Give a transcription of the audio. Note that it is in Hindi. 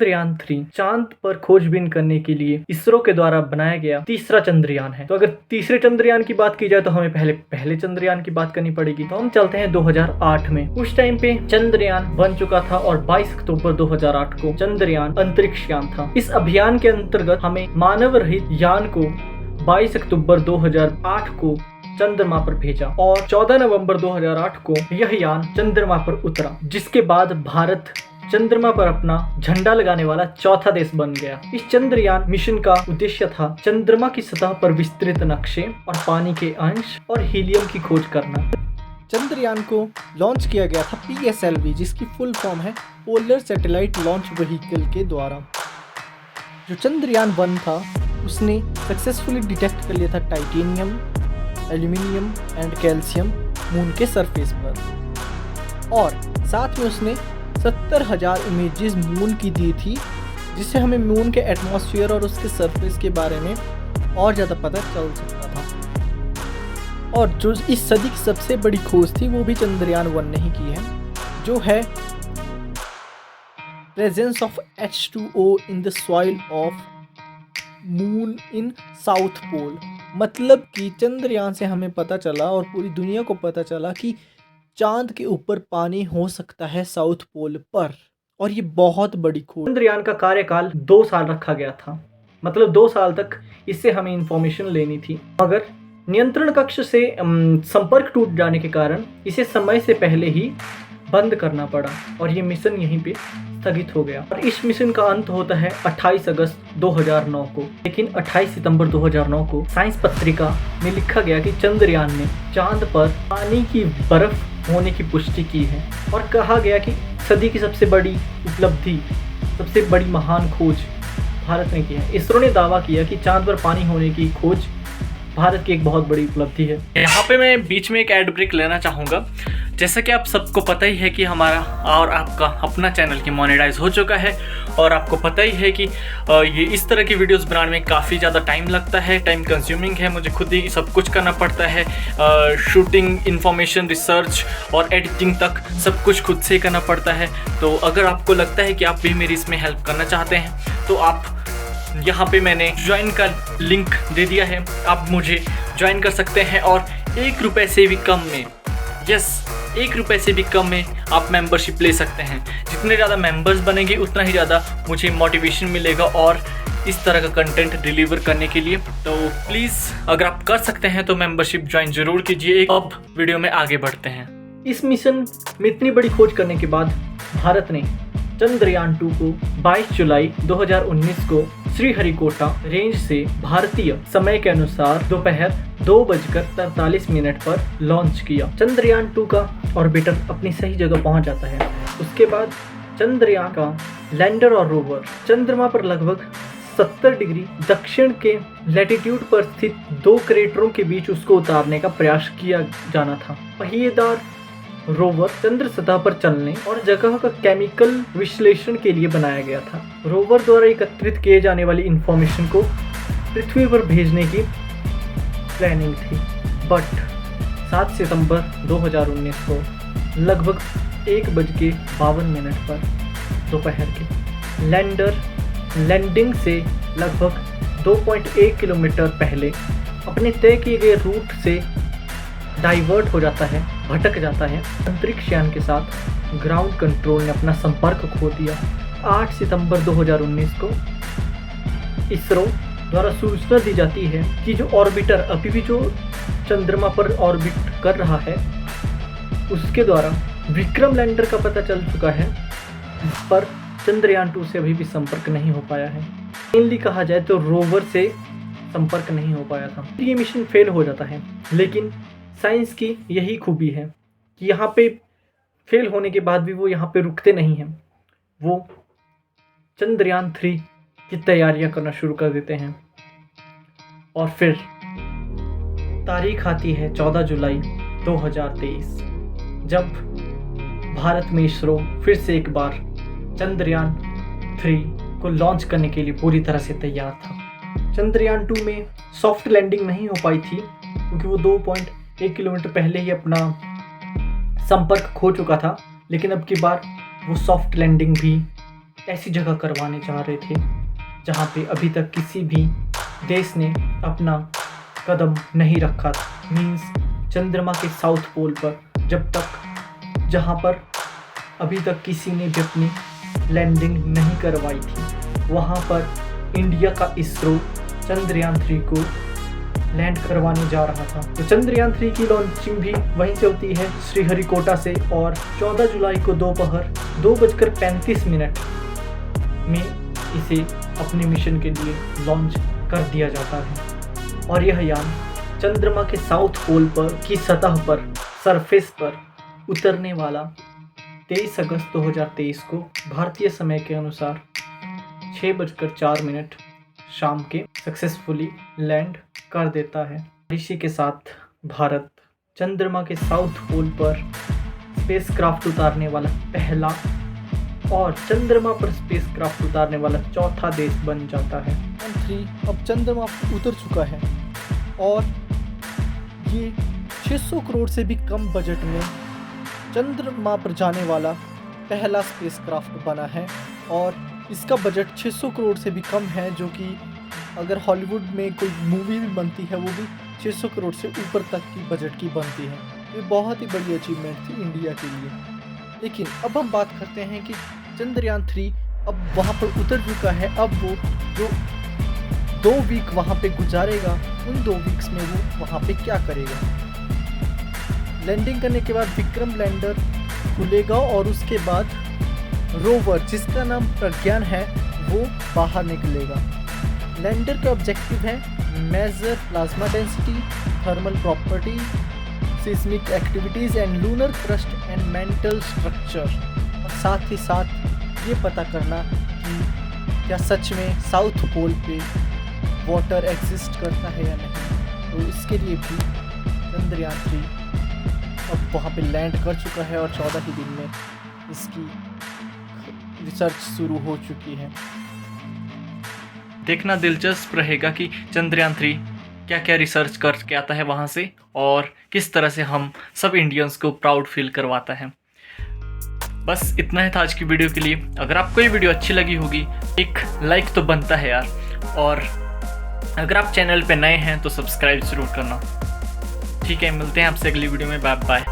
चंद्रयान 3 चांद पर खोजबीन करने के लिए इसरो के द्वारा बनाया गया तीसरा चंद्रयान है। तो अगर तीसरे चंद्रयान की बात की जाए तो हमें पहले चंद्रयान की बात करनी पड़ेगी। तो हम चलते हैं 2008 में। उस टाइम पे चंद्रयान बन चुका था और 22 अक्टूबर 2008 को चंद्रयान अंतरिक्ष यान था। इस अभियान के अंतर्गत हमें मानव रहित यान को 22 अक्टूबर 2008 को चंद्रमा पर भेजा और 14 नवंबर 2008 को यह यान चंद्रमा पर उतरा, जिसके बाद भारत चंद्रमा पर अपना झंडा लगाने वाला चौथा देश बन गया। इस चंद्रयान मिशन का उद्देश्य था चंद्रमा की सतह पर विस्तृत नक्शे और पानी के अंश और हीलियम की खोज करना। चंद्रयान को लॉन्च किया गया था PSLV, जिसकी फुल फॉर्म है पोलर सैटेलाइट लॉन्च व्हीकल के द्वारा। जो चंद्रयान 1 था उसने सक्सेसफुली डिटेक्ट कर लिया था titanium, aluminium and calcium moon के सरफेस पर, और साथ में उसने 70,000 इमेजेस मून की दी थी, जिससे हमें मून के एटमॉस्फेयर और उसके सरफेस के बारे में और ज़्यादा पता चल सकता था। और जो इस सदी की सबसे बड़ी खोज थी वो भी चंद्रयान 1 ने ही की है, जो है presence of H2O in the soil of moon in south pole. मतलब कि चंद्रयान से हमें पता चला और पूरी दुनिया को पता चला कि चांद के ऊपर पानी हो सकता है साउथ पोल पर, और ये बहुत बड़ी खोज। चंद्रयान का कार्यकाल 2 साल रखा गया था, मतलब 2 साल तक इससे हमें इंफॉर्मेशन लेनी थी, मगर नियंत्रण कक्ष से संपर्क टूट जाने के कारण इसे समय से पहले ही बंद करना पड़ा और ये मिशन यहीं पे स्थगित हो गया। और इस मिशन का अंत होता है 28 अगस्त 2009 को। लेकिन 28 सितंबर 2009 को साइंस पत्रिका में लिखा गया कि चंद्रयान ने चांद पर पानी की बर्फ होने की पुष्टि की है और कहा गया कि सदी की सबसे बड़ी उपलब्धि, सबसे बड़ी महान खोज भारत ने की है। इसरो ने दावा किया कि चांद पर पानी होने की खोज भारत की एक बहुत बड़ी उपलब्धि है। यहाँ पे मैं बीच में एक एड ब्रेक लेना चाहूँगा। जैसा कि आप सबको पता ही है कि हमारा और आपका अपना चैनल की मोनेटाइज हो चुका है, और आपको पता ही है कि ये इस तरह की वीडियोस बनाने में काफ़ी ज़्यादा टाइम लगता है, टाइम कंज्यूमिंग है, मुझे खुद ही सब कुछ करना पड़ता है, शूटिंग, इन्फॉर्मेशन, रिसर्च और एडिटिंग तक सब कुछ खुद से ही करना पड़ता है। तो अगर आपको लगता है कि आप भी मेरी इसमें हेल्प करना चाहते हैं तो आप यहाँ पे मैंने ज्वाइन का लिंक दे दिया है, आप मुझे ज्वाइन कर सकते हैं और 1 रुपये से भी कम में, यस 1 रुपये से भी कम में आप मेंबरशिप ले सकते हैं। जितने ज़्यादा मेंबर्स बनेंगे उतना ही ज़्यादा मुझे मोटिवेशन मिलेगा और इस तरह का कंटेंट डिलीवर करने के लिए। तो प्लीज़ अगर आप कर सकते हैं तो मेंबरशिप ज्वाइन ज़रूर कीजिए। अब वीडियो में आगे बढ़ते हैं। इस मिशन में इतनी बड़ी खोज करने के बाद भारत ने चंद्रयान 2 को 22 जुलाई 2019 को श्रीहरिकोटा रेंज से भारतीय समय के अनुसार दोपहर 2:43 पर लॉन्च किया। चंद्रयान 2 का ऑर्बिटर अपनी सही जगह पहुंच जाता है। उसके बाद चंद्रयान का लैंडर और रोवर चंद्रमा पर लगभग 70 डिग्री दक्षिण के लैटिट्यूड पर स्थित 2 क्रेटरों के बीच उसको उतारने का प्रयास किया जाना था। पहिएदार रोवर चंद्र सतह पर चलने और जगह का केमिकल विश्लेषण के लिए बनाया गया था। रोवर द्वारा एकत्रित किए जाने वाली इंफॉर्मेशन को पृथ्वी पर भेजने की प्लानिंग थी, बट 7 सितंबर 2019 को लगभग 1:52 पर दोपहर के लैंडर लैंडिंग से लगभग 2.1 किलोमीटर पहले अपने तय किए गए रूट से डाइवर्ट हो जाता है, भटक जाता है। अंतरिक्ष यान के साथ ग्राउंड कंट्रोल ने अपना संपर्क खो दिया। 8 सितंबर 2019 को इसरो द्वारा सूचना दी जाती है कि जो ऑर्बिटर अभी भी जो चंद्रमा पर ऑर्बिट कर रहा है उसके द्वारा विक्रम लैंडर का पता चल चुका है, पर चंद्रयान 2 से अभी भी संपर्क नहीं हो पाया है। मेनली कहा जाए तो रोवर से संपर्क नहीं हो पाया था। ये मिशन फेल हो जाता है, लेकिन साइंस की यही खूबी है कि यहाँ पे फेल होने के बाद भी वो यहाँ पे रुकते नहीं हैं, वो चंद्रयान 3 की तैयारियां करना शुरू कर देते हैं। और फिर तारीख आती है 14 जुलाई 2023, जब भारत में इसरो फिर से एक बार चंद्रयान 3 को लॉन्च करने के लिए पूरी तरह से तैयार था। चंद्रयान 2 में सॉफ्ट लैंडिंग नहीं हो पाई थी क्योंकि वो 2.1 किलोमीटर पहले ही अपना संपर्क खो चुका था, लेकिन अब की बार वो सॉफ्ट लैंडिंग भी ऐसी जगह करवाने जा रहे थे जहाँ पे अभी तक किसी भी देश ने अपना कदम नहीं रखा था। मीन्स चंद्रमा के साउथ पोल पर, जहाँ पर अभी तक किसी ने भी अपनी लैंडिंग नहीं करवाई थी, वहाँ पर इंडिया का इसरो चंद्रयान 3 को लैंड करवाने जा रहा था। तो चंद्रयान 3 की लॉन्चिंग भी वहीं से होती है, श्रीहरिकोटा से, और 14 जुलाई को दोपहर 2:35 में इसे अपने मिशन के लिए लॉन्च कर दिया जाता है। और यह यान चंद्रमा के साउथ पोल पर की सतह पर, सरफेस पर उतरने वाला 23 अगस्त 2023 को भारतीय समय के अनुसार 6:04 शाम के सक्सेसफुली लैंड कर देता है। इसी के साथ भारत चंद्रमा के साउथ पोल पर स्पेसक्राफ्ट उतारने वाला पहला और चंद्रमा पर स्पेसक्राफ्ट उतारने वाला चौथा देश बन जाता है। चंद्रयान 3 अब चंद्रमा पर उतर चुका है और ये 600 करोड़ से भी कम बजट में चंद्रमा पर जाने वाला पहला स्पेसक्राफ्ट बना है। और इसका बजट 600 करोड़ से भी कम है, जो कि अगर हॉलीवुड में कोई मूवी भी बनती है वो भी 600 करोड़ से ऊपर तक की बजट की बनती है। ये बहुत ही बड़ी अचीवमेंट थी इंडिया के लिए। लेकिन अब हम बात करते हैं कि चंद्रयान 3 अब वहाँ पर उतर चुका है। अब वो जो 2 वीक वहाँ पे गुजारेगा, उन 2 वीक्स में वो वहाँ पे क्या करेगा। लैंडिंग करने के बाद विक्रम लैंडर खुलेगा और उसके बाद रोवर, जिसका नाम प्रज्ञान है, वो बाहर निकलेगा। लैंडर का ऑब्जेक्टिव है measure plasma density, thermal property, seismic activities and lunar crust and mantle structure, और साथ ही साथ ये पता करना कि क्या सच में साउथ पोल पे वाटर एग्जिस्ट करता है या नहीं। तो इसके लिए भी चंद्रयान 3 अब वहाँ पे लैंड कर चुका है और 14 ही दिन में इसकी रिसर्च शुरू हो चुकी है। देखना दिलचस्प रहेगा कि चंद्रयान 3 क्या क्या रिसर्च करके आता है वहाँ से और किस तरह से हम सब इंडियंस को प्राउड फील करवाता है। बस इतना है था आज की वीडियो के लिए। अगर आपको ये वीडियो अच्छी लगी होगी, एक लाइक तो बनता है यार, और अगर आप चैनल पे नए हैं तो सब्सक्राइब ज़रूर करना। ठीक है, मिलते हैं आपसे अगली वीडियो में। Bye bye.